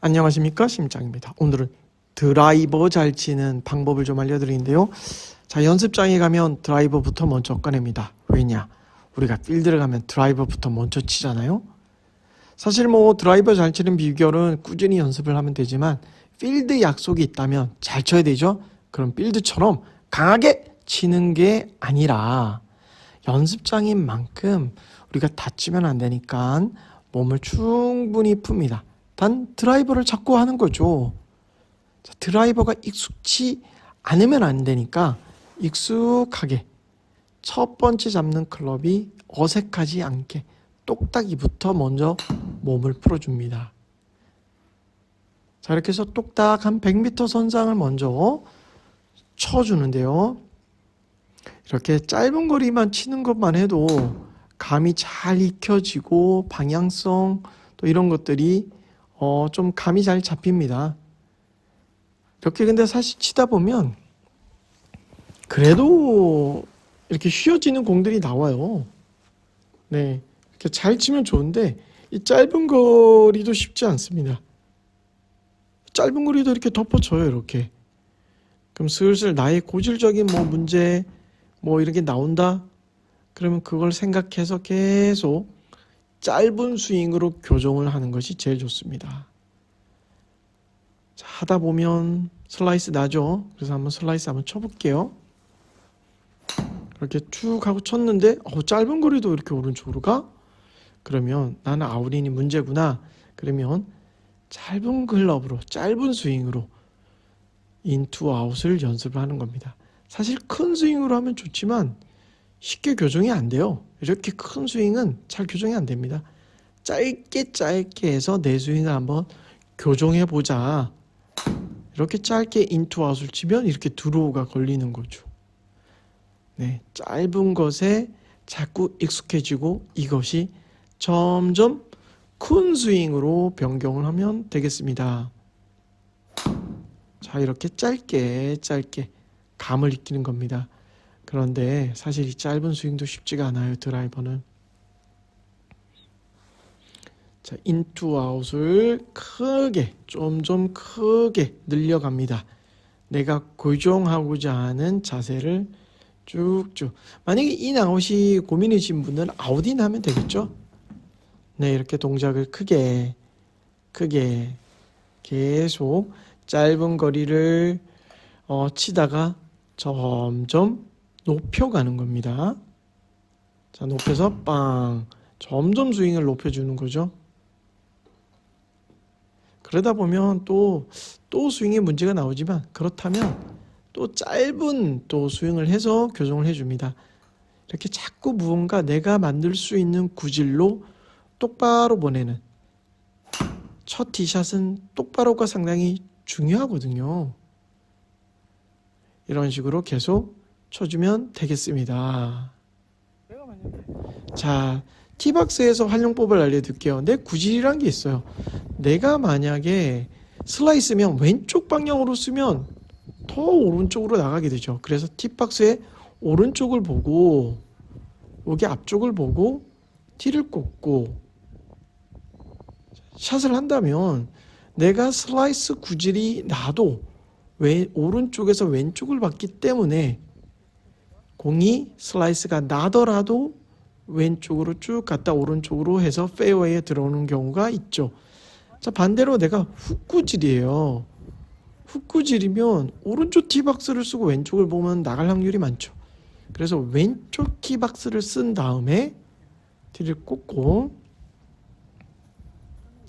안녕하십니까, 심장입니다. 오늘은 드라이버 잘 치는 방법을 좀 알려드리는데요. 자, 연습장에 가면 드라이버부터 먼저 꺼냅니다. 왜냐? 우리가 필드를 가면 드라이버부터 먼저 치잖아요. 사실 뭐 드라이버 잘 치는 비결은 꾸준히 연습을 하면 되지만 필드 약속이 있다면 잘 쳐야 되죠. 그럼 필드처럼 강하게 치는 게 아니라 연습장인 만큼 우리가 다치면 안 되니까 몸을 충분히 풉니다. 단 드라이버를 자꾸 하는 거죠. 자, 드라이버가 익숙치 않으면 안 되니까 익숙하게 첫 번째 잡는 클럽이 어색하지 않게 똑딱이부터 먼저 몸을 풀어줍니다. 자, 이렇게 해서 똑딱 한 100m 선상을 먼저 쳐주는데요. 이렇게 짧은 거리만 치는 것만 해도 감이 잘 익혀지고 방향성 또 이런 것들이 좀 감이 잘 잡힙니다. 이렇게 근데 사실 치다 보면 그래도 이렇게 휘어지는 공들이 나와요. 네, 이렇게 잘 치면 좋은데 이 짧은 거리도 쉽지 않습니다. 짧은 거리도 이렇게 덮어쳐요, 이렇게. 그럼 슬슬 나의 고질적인 문제 이렇게 나온다. 그러면 그걸 생각해서 계속 짧은 스윙으로 교정을 하는 것이 제일 좋습니다. 자, 하다 보면 슬라이스 나죠. 그래서 한번 슬라이스 한번 쳐볼게요. 이렇게 쭉 하고 쳤는데 짧은 거리도 이렇게 오른쪽으로 가? 그러면 나는 아웃인이 문제구나. 그러면 짧은 글러브로 짧은 스윙으로 인투 아웃을 연습을 하는 겁니다. 사실 큰 스윙으로 하면 좋지만 쉽게 교정이 안 돼요. 이렇게 큰 스윙은 잘 교정이 안 됩니다. 짧게 해서 내 스윙을 한번 교정해 보자. 이렇게 짧게 인투 아웃을 치면 이렇게 드로우가 걸리는 거죠. 네, 짧은 것에 자꾸 익숙해지고 이것이 점점 큰 스윙으로 변경을 하면 되겠습니다. 자, 이렇게 짧게 감을 익히는 겁니다. 그런데 사실 이 짧은 스윙도 쉽지가 않아요, 드라이버는. 자, 인투 아웃을 크게 좀 크게 늘려갑니다. 내가 교정하고자 하는 자세를 쭉쭉. 만약에 인 아웃이 고민이신 분은 아웃인 하면 되겠죠. 네, 이렇게 동작을 크게 계속 짧은 거리를 치다가 점점 높여가는 겁니다. 자, 높여서 빵 점점 스윙을 높여주는 거죠. 그러다 보면 또 스윙에 문제가 나오지만 그렇다면 또 짧은 또 스윙을 해서 교정을 해줍니다. 이렇게 자꾸 무언가 내가 만들 수 있는 구질로 똑바로 보내는 첫 티샷은 똑바로가 상당히 중요하거든요. 이런 식으로 계속 쳐주면 되겠습니다. 자, 티박스에서 활용법을 알려드릴게요. 내 구질이란 게 있어요. 내가 만약에 슬라이스면 왼쪽 방향으로 쓰면 더 오른쪽으로 나가게 되죠. 그래서 티박스의 오른쪽을 보고 여기 앞쪽을 보고 티를 꽂고 샷을 한다면 내가 슬라이스 구질이 나도 오른쪽에서 왼쪽을 봤기 때문에 공이 슬라이스가 나더라도 왼쪽으로 쭉 갔다 오른쪽으로 해서 페어웨이에 들어오는 경우가 있죠. 자, 반대로 내가 훅구질이에요. 훅구질이면 오른쪽 티박스를 쓰고 왼쪽을 보면 나갈 확률이 많죠. 그래서 왼쪽 티박스를 쓴 다음에 티를 꽂고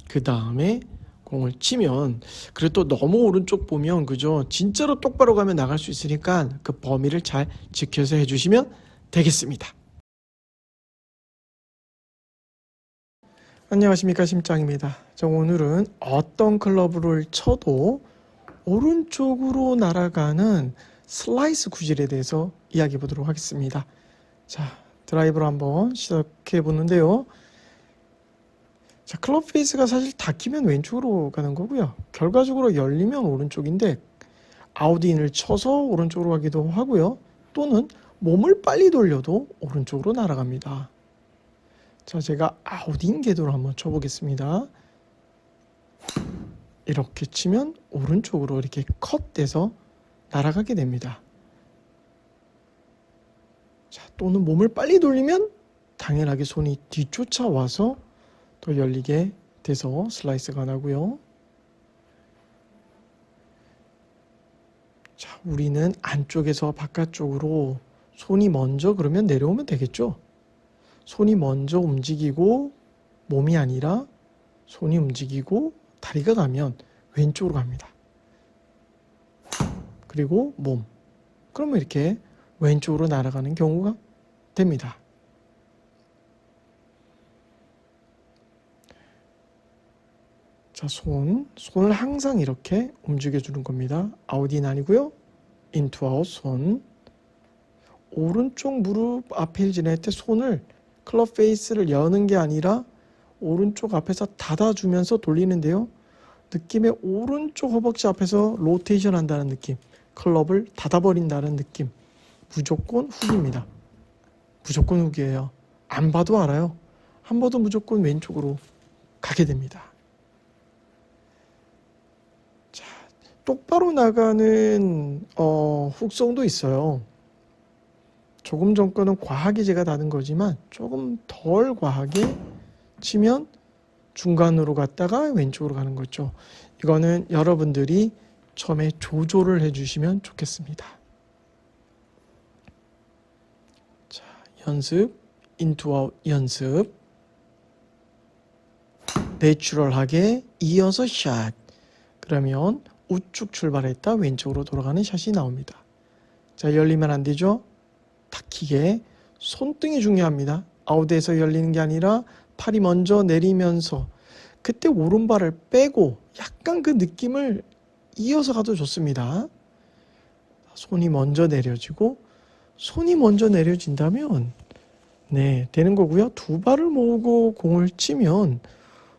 그 다음에 공을 치면, 그래도 너무 오른쪽 보면 그죠, 진짜로 똑바로 가면 나갈 수 있으니까 그 범위를 잘 지켜서 해주시면 되겠습니다. 안녕하십니까, 심장입니다. 자, 오늘은 어떤 클럽을 쳐도 오른쪽으로 날아가는 슬라이스 구질에 대해서 이야기해 보도록 하겠습니다. 자, 드라이브로 한번 시작해 보는데요. 자, 클럽 페이스가 사실 닫히면 왼쪽으로 가는 거고요. 결과적으로 열리면 오른쪽인데 아웃인을 쳐서 오른쪽으로 가기도 하고요. 또는 몸을 빨리 돌려도 오른쪽으로 날아갑니다. 자, 제가 아웃인 궤도로 한번 쳐보겠습니다. 이렇게 치면 오른쪽으로 이렇게 컷돼서 날아가게 됩니다. 자, 또는 몸을 빨리 돌리면 당연하게 손이 뒤쫓아와서 더 열리게 돼서 슬라이스가 나고요. 자, 우리는 안쪽에서 바깥쪽으로 손이 먼저 그러면 내려오면 되겠죠. 손이 먼저 움직이고 몸이 아니라 손이 움직이고 다리가 가면 왼쪽으로 갑니다. 그리고 몸. 그러면 이렇게 왼쪽으로 날아가는 경우가 됩니다. 자, 손을 항상 이렇게 움직여주는 겁니다. 아웃인 아니고요. 인투 아웃 손. 오른쪽 무릎 앞에 지낼 때 손을 클럽 페이스를 여는 게 아니라 오른쪽 앞에서 닫아주면서 돌리는데요. 느낌의 오른쪽 허벅지 앞에서 로테이션 한다는 느낌. 클럽을 닫아버린다는 느낌. 무조건 훅입니다. 무조건 훅이에요. 안 봐도 알아요. 한 번도 무조건 왼쪽으로 가게 됩니다. 자, 똑바로 나가는 훅성도 있어요. 조금 전 거는 과하게 제가 다는 거지만 조금 덜 과하게 치면 중간으로 갔다가 왼쪽으로 가는 거죠. 이거는 여러분들이 처음에 조절을 해주시면 좋겠습니다. 자, 연습, 인투 아웃 연습. 내추럴하게 이어서 샷. 그러면 우측 출발했다 왼쪽으로 돌아가는 샷이 나옵니다. 자, 열리면 안 되죠. 탁히게 손등이 중요합니다. 아웃에서 열리는 게 아니라 팔이 먼저 내리면서 그때 오른발을 빼고 약간 그 느낌을 이어서 가도 좋습니다. 손이 먼저 내려지고 손이 먼저 내려진다면 네, 되는 거고요. 두 발을 모으고 공을 치면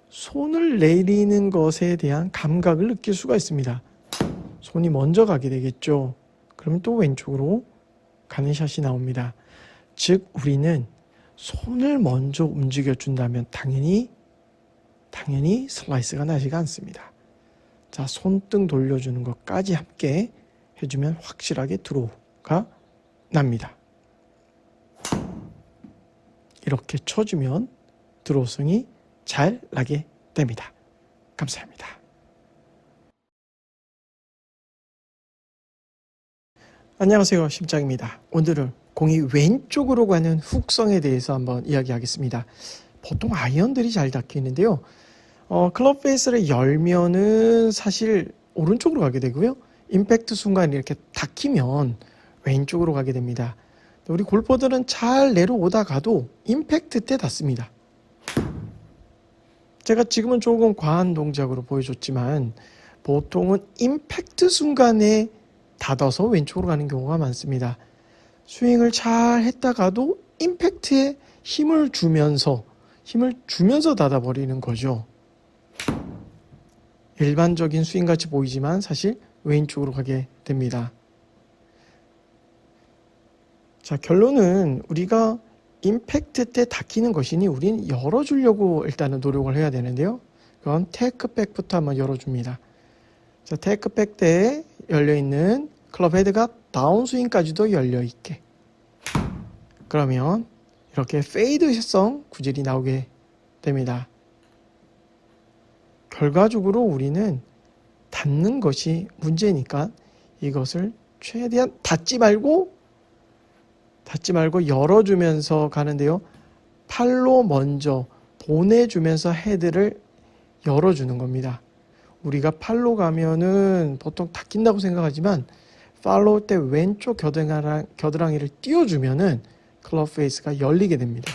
손을 내리는 것에 대한 감각을 느낄 수가 있습니다. 손이 먼저 가게 되겠죠. 그러면 또 왼쪽으로 가는 샷이 나옵니다. 즉 우리는 손을 먼저 움직여 준다면 당연히 슬라이스가 나지가 않습니다. 자, 손등 돌려주는 것까지 함께 해주면 확실하게 드로우가 납니다. 이렇게 쳐주면 드로우성이 잘 나게 됩니다. 감사합니다. 안녕하세요, 심장입니다. 오늘은 공이 왼쪽으로 가는 훅성에 대해서 한번 이야기하겠습니다. 보통 아이언들이 잘 닿기는데요. 클럽 페이스를 열면은 사실 오른쪽으로 가게 되고요. 임팩트 순간 이렇게 닫히면 왼쪽으로 가게 됩니다. 우리 골퍼들은 잘 내려오다가도 임팩트 때 닿습니다. 제가 지금은 조금 과한 동작으로 보여줬지만 보통은 임팩트 순간에 닫아서 왼쪽으로 가는 경우가 많습니다. 스윙을 잘 했다가도 임팩트에 힘을 주면서 닫아버리는 거죠. 일반적인 스윙같이 보이지만 사실 왼쪽으로 가게 됩니다. 자, 결론은 우리가 임팩트 때 닫히는 것이니 우리는 열어주려고 일단은 노력을 해야 되는데요. 그건 테이크백부터 한번 열어줍니다. 자, 테이크백 때 열려있는 클럽 헤드가 다운스윙까지도 열려있게. 그러면 이렇게 페이드성 구질이 나오게 됩니다. 결과적으로 우리는 닿는 것이 문제니까 이것을 최대한 닫지 말고 열어주면서 가는데요. 팔로 먼저 보내주면서 헤드를 열어주는 겁니다. 우리가 팔로 가면은 보통 닫힌다고 생각하지만 팔로우 때 왼쪽 겨드랑이를 띄워주면은 클럽 페이스가 열리게 됩니다.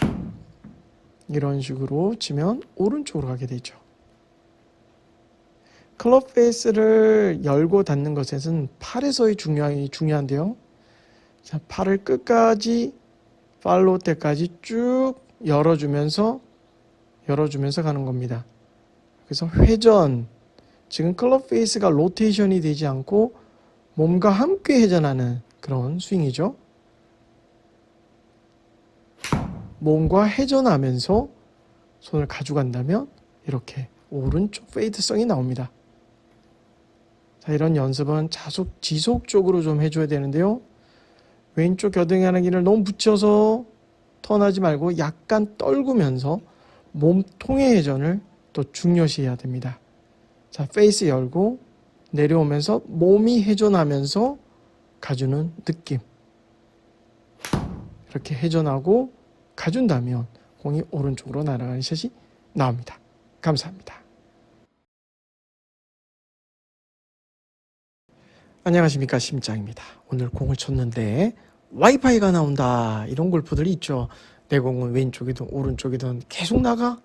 이런 식으로 치면 오른쪽으로 가게 되죠. 클럽 페이스를 열고 닫는 것에는 팔에서의 중요한데요. 자, 팔을 끝까지 팔로우 때까지 쭉 열어주면서 가는 겁니다. 그래서 회전, 지금 클럽 페이스가 로테이션이 되지 않고 몸과 함께 회전하는 그런 스윙이죠. 몸과 회전하면서 손을 가져간다면 이렇게 오른쪽 페이드성이 나옵니다. 자, 이런 연습은 지속적으로 좀 해줘야 되는데요. 왼쪽 겨드랑이를 너무 붙여서 턴하지 말고 약간 떨구면서 몸통의 회전을 또 중요시해야 됩니다. 자, 페이스 열고 내려오면서 몸이 회전하면서 가주는 느낌. 이렇게 회전하고 가준다면 공이 오른쪽으로 날아가는 샷이 나옵니다. 감사합니다. 안녕하십니까, 심장입니다. 오늘 공을 쳤는데 와이파이가 나온다, 이런 골프들이 있죠. 내 공은 왼쪽이든 오른쪽이든 계속 나가.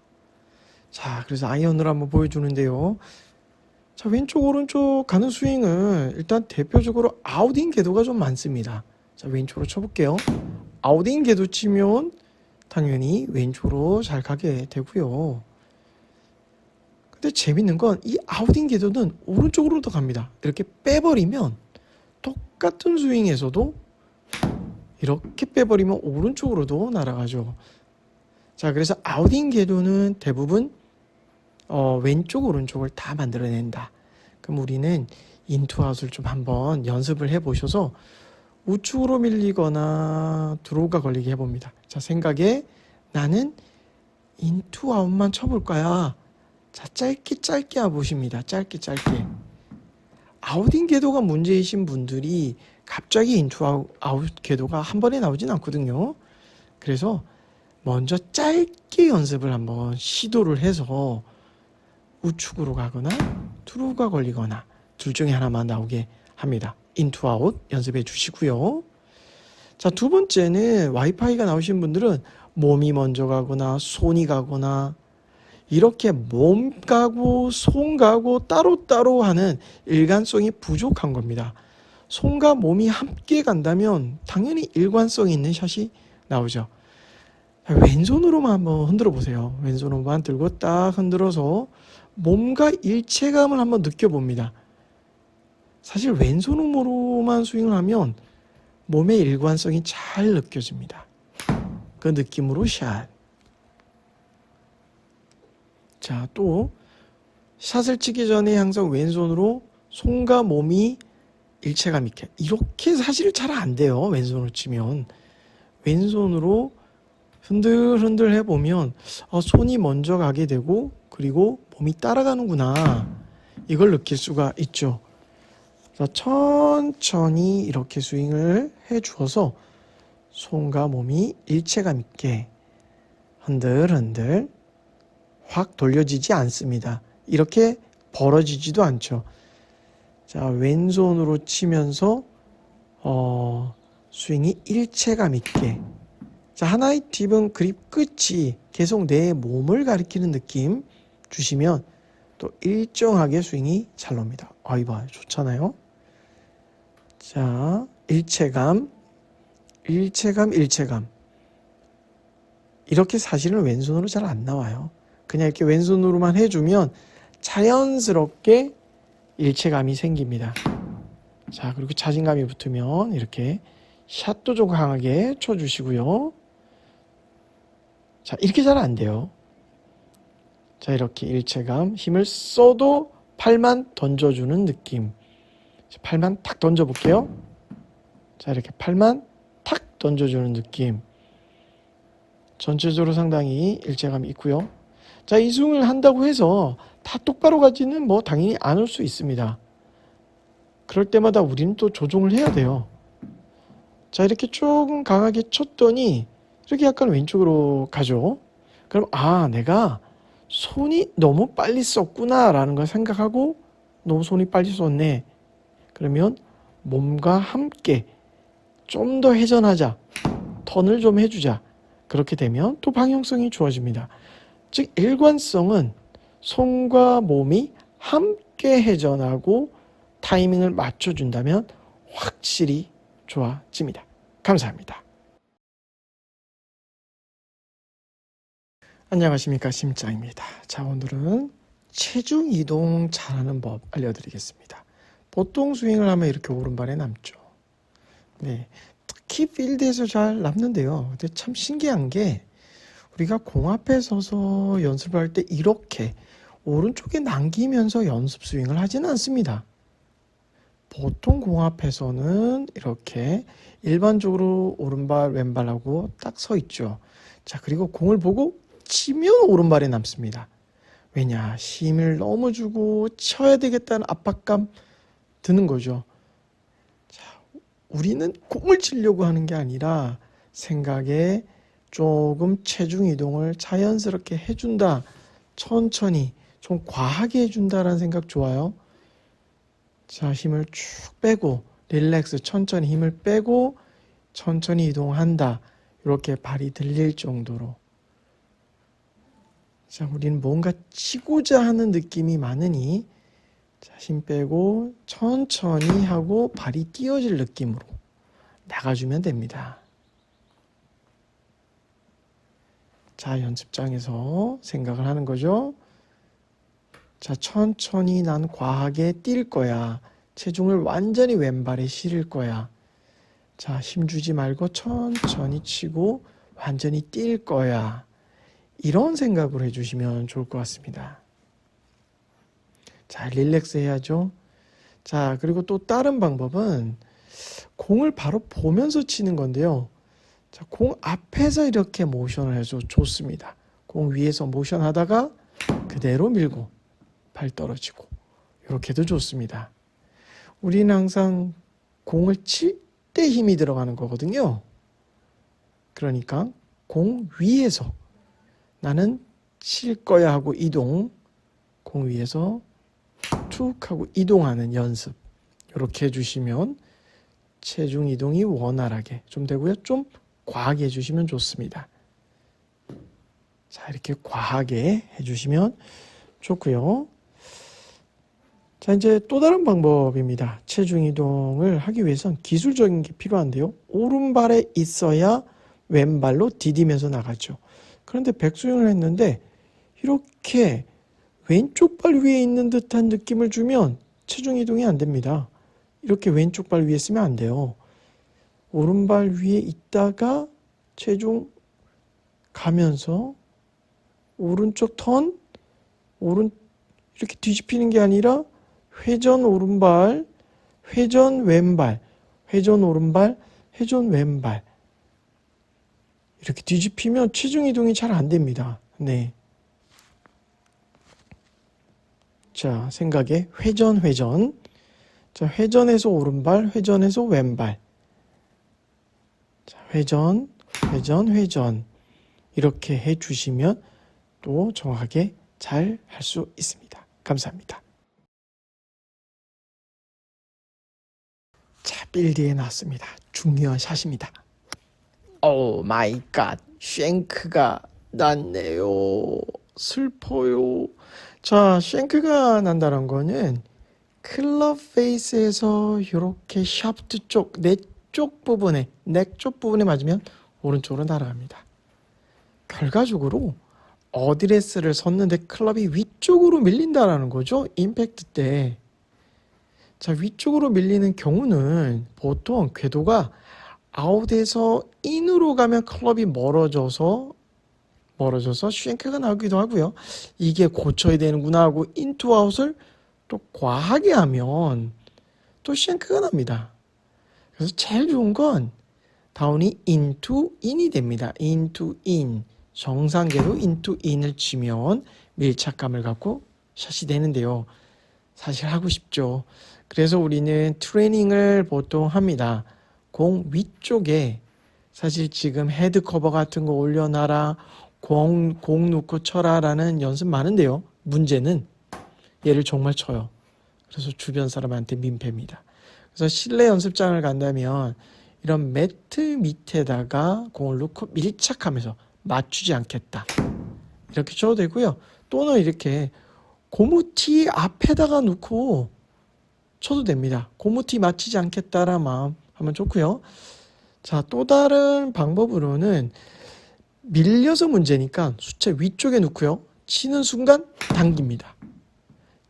자, 그래서 아이언을 한번 보여주는데요. 자, 왼쪽 오른쪽 가는 스윙은 일단 대표적으로 아웃인 궤도가 좀 많습니다. 자, 왼쪽으로 쳐볼게요. 아웃인 궤도 치면 당연히 왼쪽으로 잘 가게 되고요. 근데 재밌는 건 이 아웃인 궤도는 오른쪽으로도 갑니다. 이렇게 빼버리면 똑같은 스윙에서도 이렇게 빼버리면 오른쪽으로도 날아가죠. 자, 그래서 아웃인 궤도는 대부분 왼쪽 오른쪽을 다 만들어낸다. 그럼 우리는 인투아웃을 좀 한번 연습을 해보셔서 우측으로 밀리거나 드로우가 걸리게 해봅니다. 자, 생각에 나는 인투아웃만 쳐볼 거야. 자, 짧게 해보십니다. 짧게. 아웃인 궤도가 문제이신 분들이 갑자기 인투아웃 궤도가 한 번에 나오진 않거든요. 그래서 먼저 짧게 연습을 한번 시도를 해서 우측으로 가거나 드로우가 걸리거나 둘 중에 하나만 나오게 합니다. 인투아웃 연습해 주시고요. 자, 두 번째는 와이파이가 나오신 분들은 몸이 먼저 가거나 손이 가거나 이렇게 몸 가고 손 가고 따로따로 하는 일관성이 부족한 겁니다. 손과 몸이 함께 간다면 당연히 일관성 있는 샷이 나오죠. 왼손으로만 한번 흔들어 보세요. 왼손으로만 들고 딱 흔들어서 몸과 일체감을 한번 느껴봅니다. 사실 왼손으로만 스윙을 하면 몸의 일관성이 잘 느껴집니다. 그 느낌으로 샷. 자, 또 샷을 치기 전에 항상 왼손으로 손과 몸이 일체감 있게, 이렇게 사실 잘 안 돼요. 왼손으로 치면 왼손으로 흔들흔들 해보면 손이 먼저 가게 되고 그리고 몸이 따라가는구나, 이걸 느낄 수가 있죠. 자, 천천히 이렇게 스윙을 해주어서 손과 몸이 일체감 있게 흔들흔들, 확 돌려지지 않습니다. 이렇게 벌어지지도 않죠. 자, 왼손으로 치면서 스윙이 일체감 있게. 자, 하나의 팁은 그립 끝이 계속 내 몸을 가리키는 느낌 주시면 또 일정하게 스윙이 잘 놉니다. 이봐, 좋잖아요. 자, 일체감. 이렇게 사실은 왼손으로 잘 안 나와요. 그냥 이렇게 왼손으로만 해주면 자연스럽게 일체감이 생깁니다. 자, 그리고 자신감이 붙으면 이렇게 샷도 좀 강하게 쳐주시고요. 자, 이렇게 잘 안 돼요. 자, 이렇게 일체감, 힘을 써도 팔만 던져주는 느낌. 팔만 탁 던져볼게요. 자, 이렇게 팔만 탁 던져주는 느낌. 전체적으로 상당히 일체감이 있고요. 자, 이 스윙을 한다고 해서 다 똑바로 가지는 당연히 않을 수 있습니다. 그럴 때마다 우리는 또 조정을 해야 돼요. 자, 이렇게 조금 강하게 쳤더니 이렇게 약간 왼쪽으로 가죠. 그럼 내가 손이 너무 빨리 썼구나 라는 걸 생각하고 너무 손이 빨리 썼네. 그러면 몸과 함께 좀 더 회전하자, 턴을 좀 해주자. 그렇게 되면 또 방향성이 좋아집니다. 즉, 일관성은 손과 몸이 함께 회전하고 타이밍을 맞춰준다면 확실히 좋아집니다. 감사합니다. 안녕하십니까, 심장입니다. 자, 오늘은 체중 이동 잘하는 법 알려드리겠습니다. 보통 스윙을 하면 이렇게 오른발에 남죠. 네, 특히 필드에서 잘 남는데요. 근데 참 신기한 게 우리가 공 앞에 서서 연습을 할 때 이렇게 오른쪽에 남기면서 연습 스윙을 하지는 않습니다. 보통 공 앞에서는 이렇게 일반적으로 오른발, 왼발하고 딱 서 있죠. 자, 그리고 공을 보고 치면 오른발에 남습니다. 왜냐? 힘을 너무 주고 쳐야 되겠다는 압박감 드는 거죠. 자, 우리는 공을 치려고 하는 게 아니라 생각에 조금 체중 이동을 자연스럽게 해준다. 천천히, 좀 과하게 해준다라는 생각 좋아요. 자, 힘을 쭉 빼고 릴렉스, 천천히 힘을 빼고 천천히 이동한다. 이렇게 발이 들릴 정도로. 자, 우리는 뭔가 치고자 하는 느낌이 많으니 자, 힘 빼고 천천히 하고 발이 띄어질 느낌으로 나가주면 됩니다. 자, 연습장에서 생각을 하는 거죠. 자, 천천히 난 과하게 뛸 거야. 체중을 완전히 왼발에 실을 거야. 자, 힘 주지 말고 천천히 치고 완전히 뛸 거야. 이런 생각으로 해주시면 좋을 것 같습니다. 자, 릴렉스 해야죠. 자, 그리고 또 다른 방법은 공을 바로 보면서 치는 건데요. 자, 공 앞에서 이렇게 모션을 해서 좋습니다. 공 위에서 모션 하다가 그대로 밀고 발 떨어지고 이렇게도 좋습니다. 우리는 항상 공을 칠 때 힘이 들어가는 거거든요. 그러니까 공 위에서 나는 칠 거야 하고 이동, 공 위에서 툭 하고 이동하는 연습 이렇게 해주시면 체중 이동이 원활하게 좀 되고요. 좀 과하게 해주시면 좋습니다. 자, 이렇게 과하게 해주시면 좋고요. 자, 이제 또 다른 방법입니다. 체중 이동을 하기 위해선 기술적인 게 필요한데요. 오른발에 있어야 왼발로 디디면서 나가죠. 그런데 백스윙을 했는데 이렇게 왼쪽 발 위에 있는 듯한 느낌을 주면 체중 이동이 안 됩니다. 이렇게 왼쪽 발 위에 쓰면 안 돼요. 오른발 위에 있다가 체중 가면서 오른쪽 턴, 이렇게 뒤집히는 게 아니라 회전 오른발, 회전 왼발, 회전 오른발, 회전 왼발. 이렇게 뒤집히면 체중 이동이 잘 안 됩니다. 네. 자, 생각에 회전. 자, 회전에서 오른발, 회전에서 왼발. 자, 회전. 이렇게 해 주시면 또 정확하게 잘 할 수 있습니다. 감사합니다. 자, 빌드에 나왔습니다. 중요한 샷입니다. 오 마이 갓, 쉔크가 났네요. 슬퍼요. 자, 쉔크가 난다는 거는 클럽 페이스에서 이렇게 샤프트 쪽, 넥 쪽 부분에 맞으면 오른쪽으로 날아갑니다. 결과적으로 어드레스를 섰는데 클럽이 위쪽으로 밀린다라는 거죠. 임팩트 때. 자, 위쪽으로 밀리는 경우는 보통 궤도가 아웃에서 인으로 가면 클럽이 멀어져서 쉔크가 나오기도 하고요. 이게 고쳐야 되는구나 하고 인투 아웃을 또 과하게 하면 또 쉔크가 납니다. 그래서 제일 좋은 건 다운이 인투 인이 됩니다. 인투 인. 정상계로 인투 인을 치면 밀착감을 갖고 샷이 되는데요. 사실 하고 싶죠. 그래서 우리는 트레이닝을 보통 합니다. 공 위쪽에 사실 지금 헤드 커버 같은 거 올려놔라, 공 놓고 쳐라라는 연습 많은데요. 문제는 얘를 정말 쳐요. 그래서 주변 사람한테 민폐입니다. 그래서 실내 연습장을 간다면 이런 매트 밑에다가 공을 놓고 밀착하면서 맞추지 않겠다. 이렇게 쳐도 되고요. 또는 이렇게 고무티 앞에다가 놓고 쳐도 됩니다. 고무티 맞추지 않겠다라는 마음 하면 좋고요. 자, 또 다른 방법으로는 밀려서 문제니까 수채 위쪽에 놓고요. 치는 순간 당깁니다.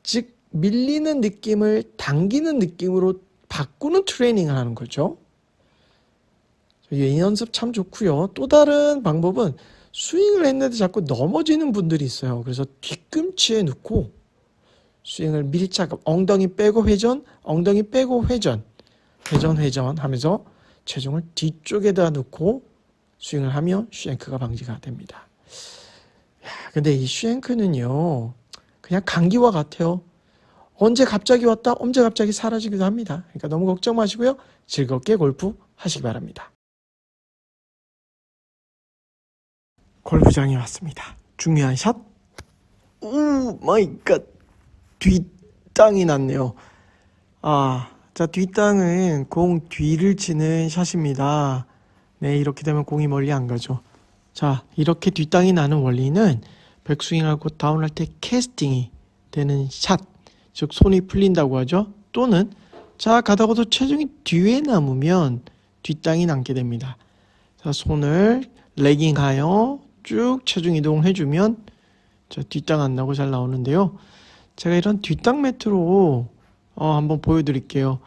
즉 밀리는 느낌을 당기는 느낌으로 바꾸는 트레이닝을 하는 거죠. 이 연습 참 좋고요. 또 다른 방법은 스윙을 했는데 자꾸 넘어지는 분들이 있어요. 그래서 뒤꿈치에 놓고 스윙을 밀착, 엉덩이 빼고 회전, 엉덩이 빼고 회전, 회전 하면서 체중을 뒤쪽에다 넣고 스윙을 하면 슈앵크가 방지가 됩니다. 근데 이 슈앵크는요, 그냥 감기와 같아요. 언제 갑자기 왔다, 언제 갑자기 사라지기도 합니다. 그러니까 너무 걱정 마시고요. 즐겁게 골프 하시기 바랍니다. 골프장에 왔습니다. 중요한 샷. 오 마이 갓. 뒷땅이 났네요. 자, 뒷땅은 공 뒤를 치는 샷입니다. 네, 이렇게 되면 공이 멀리 안 가죠. 자, 이렇게 뒷땅이 나는 원리는 백스윙하고 다운할 때 캐스팅이 되는 샷, 즉 손이 풀린다고 하죠. 또는 자, 가다가도 체중이 뒤에 남으면 뒷땅이 남게 됩니다. 자, 손을 레깅하여 쭉 체중 이동을 해주면 자, 뒷땅 안 나고 잘 나오는데요. 제가 이런 뒷땅 매트로 한번 보여드릴게요.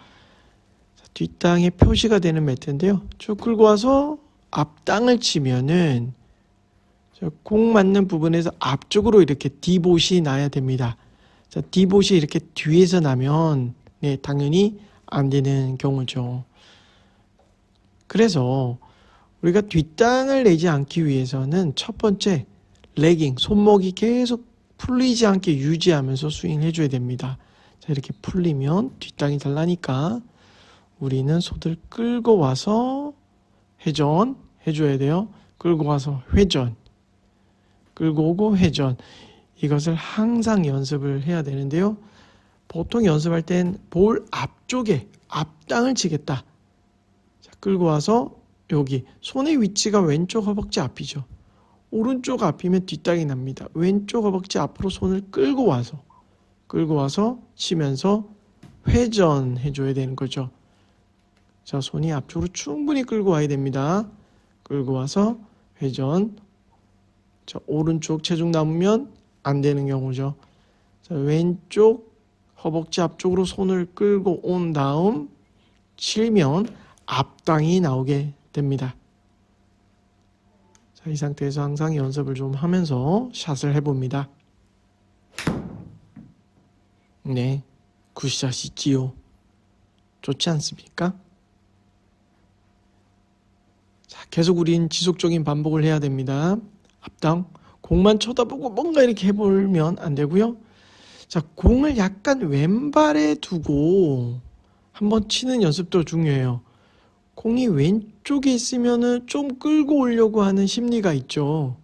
자, 뒷땅에 표시가 되는 매트인데요. 쭉 끌고 와서 앞땅을 치면은 공 맞는 부분에서 앞쪽으로 이렇게 디봇이 나야 됩니다. 자, 디봇이 이렇게 뒤에서 나면 네, 당연히 안 되는 경우죠. 그래서 우리가 뒷땅을 내지 않기 위해서는 첫 번째 레깅, 손목이 계속 풀리지 않게 유지하면서 스윙을 해줘야 됩니다. 자, 이렇게 풀리면 뒷땅이 잘 나니까 우리는 손을 끌고 와서 회전 해줘야 돼요. 끌고 와서 회전, 끌고 오고 회전. 이것을 항상 연습을 해야 되는데요. 보통 연습할 땐 볼 앞쪽에 앞땅을 치겠다. 자, 끌고 와서 여기 손의 위치가 왼쪽 허벅지 앞이죠. 오른쪽 앞이면 뒷땅이 납니다. 왼쪽 허벅지 앞으로 손을 끌고 와서 치면서 회전해 줘야 되는 거죠. 자, 손이 앞쪽으로 충분히 끌고 와야 됩니다. 끌고 와서 회전. 자, 오른쪽 체중 남으면 안 되는 경우죠. 자, 왼쪽 허벅지 앞쪽으로 손을 끌고 온 다음 치면 앞땅이 나오게 됩니다. 자, 이 상태에서 항상 연습을 좀 하면서 샷을 해봅니다. 네, 굿샷이지요. 좋지 않습니까? 자, 계속 우린 지속적인 반복을 해야 됩니다. 앞땅, 공만 쳐다보고 뭔가 이렇게 해보면 안 되고요. 자, 공을 약간 왼발에 두고 한번 치는 연습도 중요해요. 공이 왼쪽에 있으면은 좀 끌고 오려고 하는 심리가 있죠.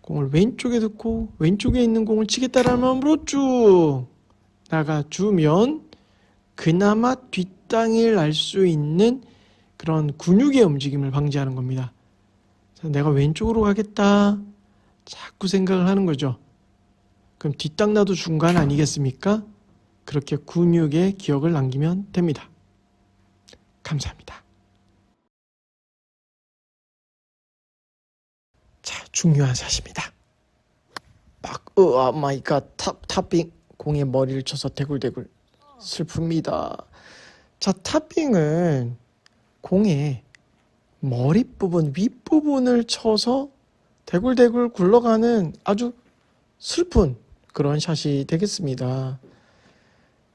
공을 왼쪽에 두고 왼쪽에 있는 공을 치겠다라는 마음으로 쭉 나가주면 그나마 뒷땅을 날 수 있는 그런 근육의 움직임을 방지하는 겁니다. 자, 내가 왼쪽으로 가겠다. 자꾸 생각을 하는 거죠. 그럼 뒷땅 나도 중간 아니겠습니까? 그렇게 근육의 기억을 남기면 됩니다. 감사합니다. 자, 중요한 샷입니다. 마이 갓, 탑핑. 공에 머리를 쳐서 대굴대굴. 슬픕니다. 자, 탑핑은 공에 머리 부분, 윗부분을 쳐서 대굴대굴 굴러가는 아주 슬픈 그런 샷이 되겠습니다.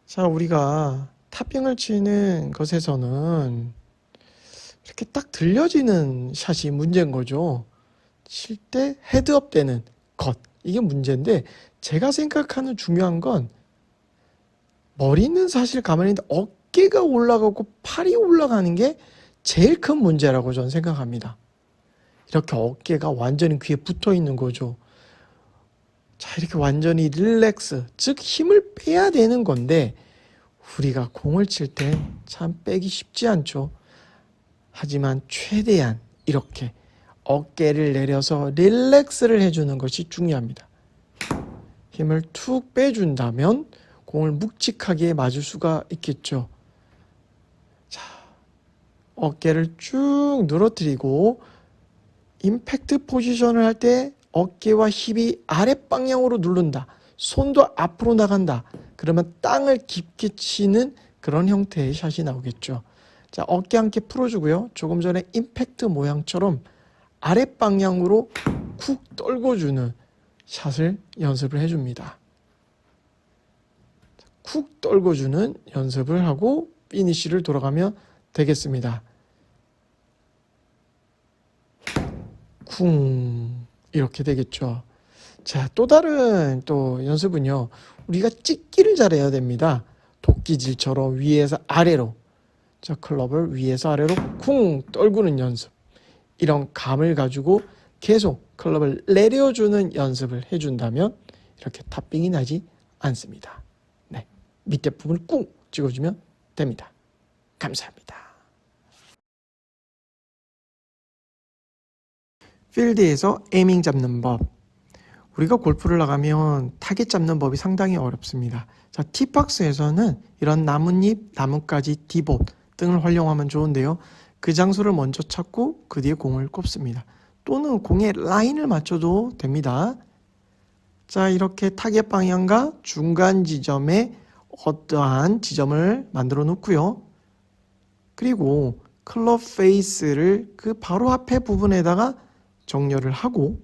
자, 우리가 탑핑을 치는 것에서는 이렇게 딱 들려지는 샷이 문제인 거죠. 칠 때 헤드업 되는 것, 이게 문제인데, 제가 생각하는 중요한 건 머리는 사실 가만히 있는데 어깨가 올라가고 팔이 올라가는 게 제일 큰 문제라고 저는 생각합니다. 이렇게 어깨가 완전히 귀에 붙어 있는 거죠. 자, 이렇게 완전히 릴렉스, 즉 힘을 빼야 되는 건데 우리가 공을 칠 때 참 빼기 쉽지 않죠. 하지만 최대한 이렇게 어깨를 내려서 릴렉스를 해주는 것이 중요합니다. 힘을 툭 빼준다면 공을 묵직하게 맞을 수가 있겠죠. 자, 어깨를 쭉 늘어뜨리고 임팩트 포지션을 할 때 어깨와 힙이 아랫방향으로 누른다. 손도 앞으로 나간다. 그러면 땅을 깊게 치는 그런 형태의 샷이 나오겠죠. 자, 어깨 함께 풀어주고요. 조금 전에 임팩트 모양처럼 아랫방향으로 쿡 떨궈주는 샷을 연습을 해줍니다. 훅 떨궈주는 연습을 하고 피니쉬를 돌아가면 되겠습니다. 쿵 이렇게 되겠죠. 자, 또 다른 또 연습은요. 우리가 찍기를 잘해야 됩니다. 도끼질처럼 위에서 아래로, 자, 클럽을 위에서 아래로 쿵 떨구는 연습. 이런 감을 가지고 계속 클럽을 내려주는 연습을 해준다면 이렇게 탑빙이 나지 않습니다. 네, 밑에 부분을 꾹 찍어주면 됩니다. 감사합니다. 필드에서 에이밍 잡는 법. 우리가 골프를 나가면 타겟 잡는 법이 상당히 어렵습니다. 자, 티박스에서는 이런 나뭇잎, 나뭇가지, 디봇 등을 활용하면 좋은데요. 그 장소를 먼저 찾고 그 뒤에 공을 꼽습니다. 또는 공의 라인을 맞춰도 됩니다. 자, 이렇게 타겟 방향과 중간 지점에 어떠한 지점을 만들어 놓고요. 그리고 클럽 페이스를 그 바로 앞에 부분에다가 정렬을 하고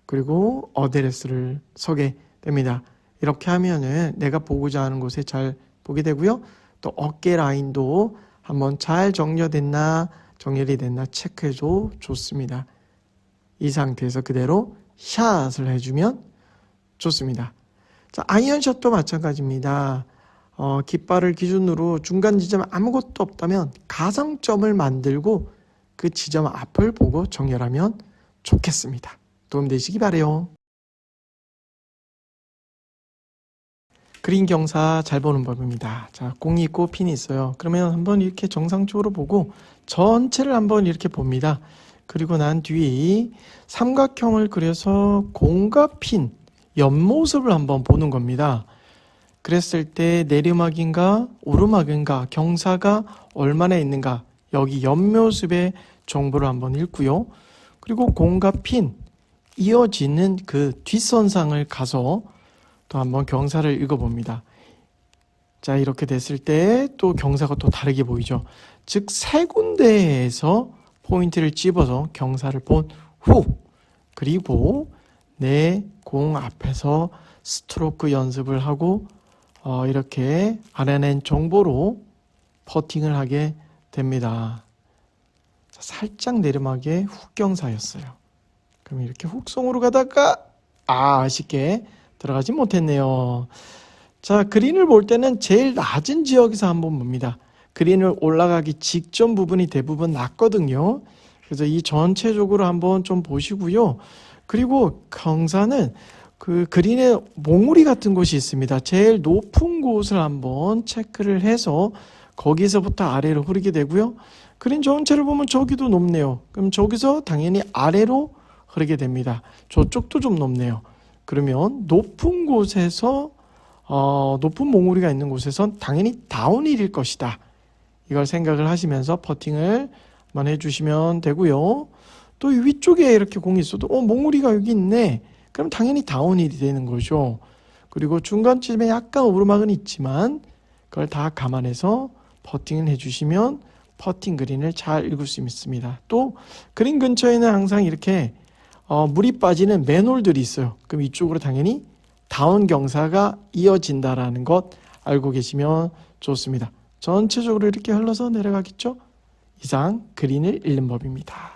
그리고 어드레스를 서게 됩니다. 이렇게 하면은 내가 보고자 하는 곳에 잘 보게 되고요. 또 어깨 라인도 한번 잘 정렬이 됐나 체크해도 좋습니다. 이 상태에서 그대로 샷을 해주면 좋습니다. 자, 아이언샷도 마찬가지입니다. 깃발을 기준으로 중간 지점에 아무것도 없다면 가상점을 만들고 그 지점 앞을 보고 정렬하면 좋겠습니다. 도움되시기 바라요. 그린 경사 잘 보는 법입니다. 자, 공이 있고 핀이 있어요. 그러면 한번 이렇게 정상적으로 보고 전체를 한번 이렇게 봅니다. 그리고 난 뒤 삼각형을 그려서 공과 핀 옆모습을 한번 보는 겁니다. 그랬을 때 내리막인가 오르막인가 경사가 얼마나 있는가 여기 옆모습의 정보를 한번 읽고요. 그리고 공과 핀 이어지는 그 뒷선상을 가서 또 한번 경사를 읽어봅니다. 자, 이렇게 됐을 때 또 경사가 또 다르게 보이죠. 즉 세 군데에서 포인트를 집어서 경사를 본 후 그리고 내 공 앞에서 스트로크 연습을 하고 이렇게 알아낸 정보로 퍼팅을 하게 됩니다. 자, 살짝 내리막의 훅 경사였어요. 그럼 이렇게 훅송으로 가다가 아쉽게 들어가지 못했네요. 자, 그린을 볼 때는 제일 낮은 지역에서 한번 봅니다. 그린을 올라가기 직전 부분이 대부분 낮거든요. 그래서 이 전체적으로 한번 좀 보시고요. 그리고 경사는 그 그린의 몽우리 같은 곳이 있습니다. 제일 높은 곳을 한번 체크를 해서 거기서부터 아래로 흐르게 되고요. 그린 전체를 보면 저기도 높네요. 그럼 저기서 당연히 아래로 흐르게 됩니다. 저쪽도 좀 높네요. 그러면 높은 곳에서 높은 몽우리가 있는 곳에선 당연히 다운힐일 것이다. 이걸 생각을 하시면서 퍼팅을 한번 해주시면 되고요. 또 위쪽에 이렇게 공이 있어도 몽우리가 여기 있네. 그럼 당연히 다운힐이 되는 거죠. 그리고 중간쯤에 약간 오르막은 있지만 그걸 다 감안해서 퍼팅을 해주시면 퍼팅 그린을 잘 읽을 수 있습니다. 또 그린 근처에는 항상 이렇게 물이 빠지는 맨홀들이 있어요. 그럼 이쪽으로 당연히 다운 경사가 이어진다라는 것 알고 계시면 좋습니다. 전체적으로 이렇게 흘러서 내려가겠죠? 이상 그린을 읽는 법입니다.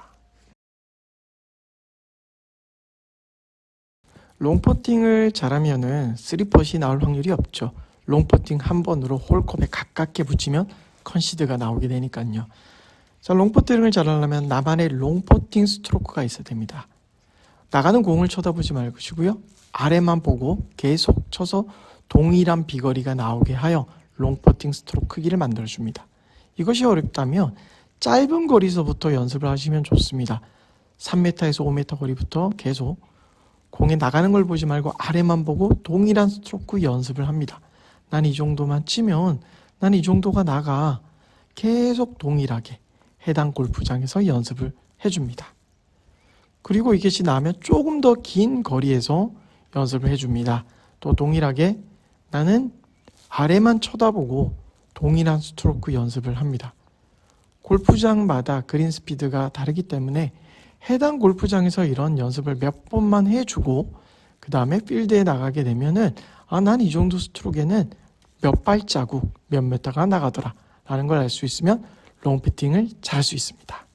롱퍼팅을 잘하면은 3펫이 나올 확률이 없죠. 롱퍼팅 한 번으로 홀컵에 가깝게 붙이면 컨시드가 나오게 되니까요. 자, 롱퍼팅을 잘하려면 나만의 롱퍼팅 스트로크가 있어야 됩니다. 나가는 공을 쳐다보지 말고시고요. 아래만 보고 계속 쳐서 동일한 비거리가 나오게 하여 롱퍼팅 스트로크 크기를 만들어줍니다. 이것이 어렵다면 짧은 거리서부터 연습을 하시면 좋습니다. 3m에서 5m 거리부터 계속 공에 나가는 걸 보지 말고 아래만 보고 동일한 스트로크 연습을 합니다. 난 이 정도만 치면 난 이 정도가 나가. 계속 동일하게 해당 골프장에서 연습을 해줍니다. 그리고 이것이 나면 조금 더 긴 거리에서 연습을 해줍니다. 또 동일하게 나는 아래만 쳐다보고 동일한 스트로크 연습을 합니다. 골프장마다 그린 스피드가 다르기 때문에 해당 골프장에서 이런 연습을 몇 번만 해주고 그 다음에 필드에 나가게 되면은 난 이 정도 스트로크에는 몇 발자국, 몇 미터가 나가더라 라는 걸 알 수 있으면 롱 피팅을 잘 할 수 있습니다.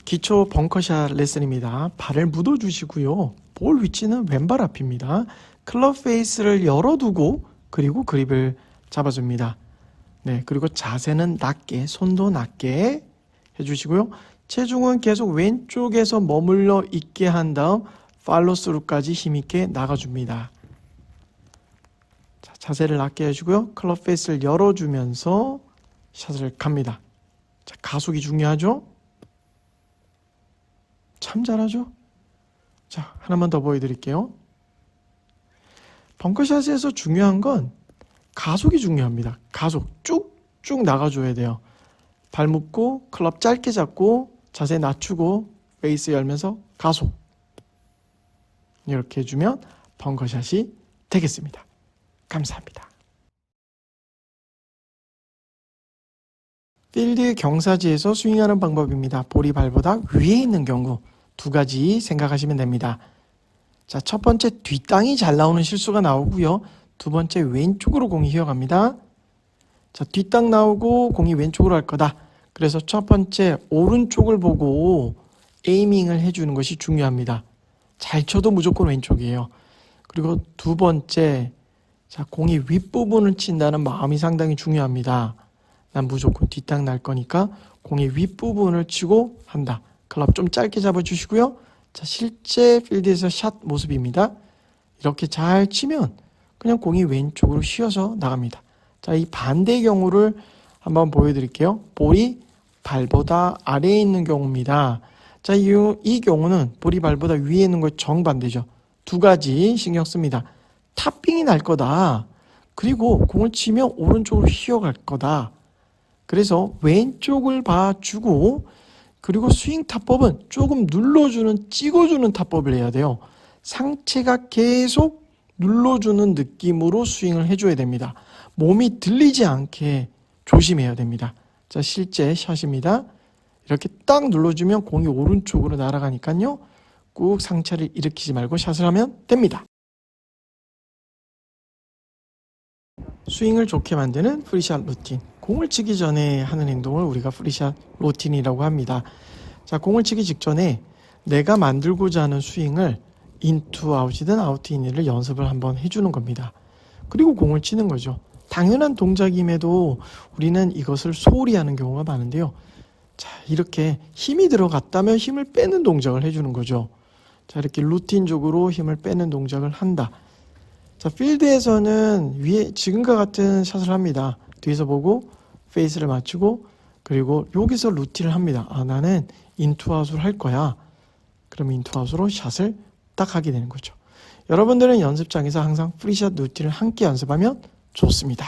기초 벙커샷 레슨입니다. 발을 묻어 주시고요. 볼 위치는 왼발 앞입니다. 클럽 페이스를 열어두고 그리고 그립을 잡아줍니다. 네, 그리고 자세는 낮게, 손도 낮게 해주시고요. 체중은 계속 왼쪽에서 머물러 있게 한 다음 팔로스루까지 힘있게 나가줍니다. 자, 자세를 낮게 해주고요. 클럽 페이스를 열어주면서 샷을 갑니다. 자, 가속이 중요하죠? 참 잘하죠? 자, 하나만 더 보여드릴게요. 벙커샷에서 중요한 건 가속이 중요합니다. 가속 쭉쭉 나가줘야 돼요. 발 묶고 클럽 짧게 잡고 자세 낮추고 페이스 열면서 가속 이렇게 해주면 벙커샷이 되겠습니다. 감사합니다. 필드 경사지에서 스윙하는 방법입니다. 볼이 발보다 위에 있는 경우 두 가지 생각하시면 됩니다. 자, 첫 번째 뒷땅이 잘 나오는 실수가 나오고요. 두 번째 왼쪽으로 공이 휘어갑니다. 자, 뒷땅 나오고 공이 왼쪽으로 할 거다. 그래서 첫 번째 오른쪽을 보고 에이밍을 해주는 것이 중요합니다. 잘 쳐도 무조건 왼쪽이에요. 그리고 두 번째, 자, 공이 윗부분을 친다는 마음이 상당히 중요합니다. 난 무조건 뒷땅 날 거니까 공이 윗부분을 치고 한다. 클럽 좀 짧게 잡아주시고요. 자, 실제 필드에서 샷 모습입니다. 이렇게 잘 치면 그냥 공이 왼쪽으로 휘어서 나갑니다. 자, 이 반대의 경우를 한번 보여드릴게요. 볼이 발보다 아래에 있는 경우입니다. 자, 이 경우는 볼이 발보다 위에 있는 거 정반대죠. 두 가지 신경 씁니다. 탑빙이 날 거다. 그리고 공을 치면 오른쪽으로 휘어갈 거다. 그래서 왼쪽을 봐주고 그리고 스윙 타법은 조금 눌러주는, 찍어주는 타법을 해야 돼요. 상체가 계속 눌러주는 느낌으로 스윙을 해줘야 됩니다. 몸이 들리지 않게 조심해야 됩니다. 자, 실제 샷입니다. 이렇게 딱 눌러주면 공이 오른쪽으로 날아가니까요. 꾹 상체를 일으키지 말고 샷을 하면 됩니다. 스윙을 좋게 만드는 프리샷 루틴. 공을 치기 전에 하는 행동을 우리가 프리샷 루틴이라고 합니다. 자, 공을 치기 직전에 내가 만들고자 하는 스윙을 인투 아웃이든 아웃 인을 연습을 한번 해주는 겁니다. 그리고 공을 치는 거죠. 당연한 동작임에도 우리는 이것을 소홀히 하는 경우가 많은데요. 자, 이렇게 힘이 들어갔다면 힘을 빼는 동작을 해주는 거죠. 자, 이렇게 루틴적으로 힘을 빼는 동작을 한다. 자, 필드에서는 위에 지금과 같은 샷을 합니다. 뒤에서 보고 페이스를 맞추고 그리고 여기서 루틴을 합니다. 아, 나는 인투아웃을 할 거야. 그럼 인투아웃으로 샷을 딱 하게 되는 거죠. 여러분들은 연습장에서 항상 프리샷 루틴을 함께 연습하면 좋습니다.